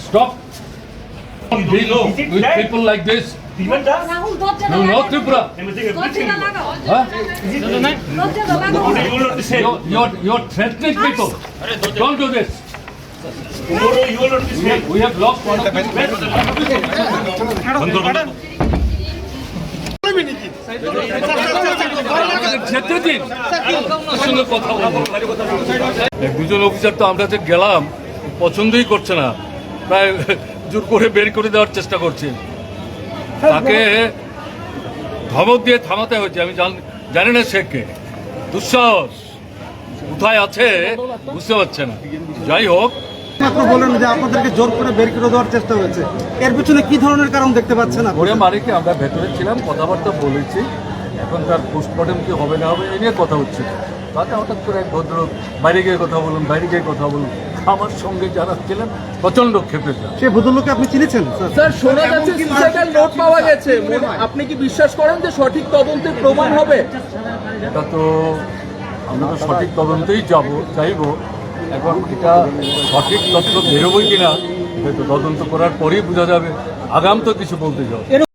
Stop. Don't deal with people like this. You know Tripura? Huh? You're threatening people. Don't do this. We have lost one of the দুজন officer তো আমরা যে গেলাম পছন্দই করছে না, প্রায় জোর করে বের করে দেওয়ার চেষ্টা করছে। তাকে ধমক দিয়ে থামাতে হয়েছে। আমি জানি না সে কে, দুঃসাহস কোথায় আছে বুঝতে পারছে না। যাই হোক, মাত্র বলেন যে আপনাদেরকে জোর করে বের করে দেওয়ার চেষ্টা হয়েছে, এর পিছনে কি ধরনের কারণ দেখতে পাচ্ছেন? ওরে মারিকে আমরা ভেতরে ছিলাম, কথাবার্তা বলেছি। এখন তার পোস্টমর্টম কি হবে না হবে এ নিয়ে কথা হচ্ছে। তাতে হঠাৎ করে এক ভদ্রলোক বাইরে গিয়ে কথা বলুন, বাইরে গিয়ে কথা বলুন। আমার সঙ্গে যারা ছিলেন প্রচন্ড ক্ষেপে যান। সে ভদ্রলোককে আপনি চিনেছেন? স্যার, শোনা যাচ্ছে সুইসাইডাল নোট পাওয়া গেছে। আপনি কি বিশ্বাস করেন যে সঠিক তদন্তের প্রমাণ হবে? এটা তো আমরা তো সঠিক তদন্তেই চাইব। এখন এটা সঠিক তথ্য বেরোবই কিনা এটা তো তদন্ত করার পরেই বোঝা যাবে। আগাম তো কিছু বলতে যাও।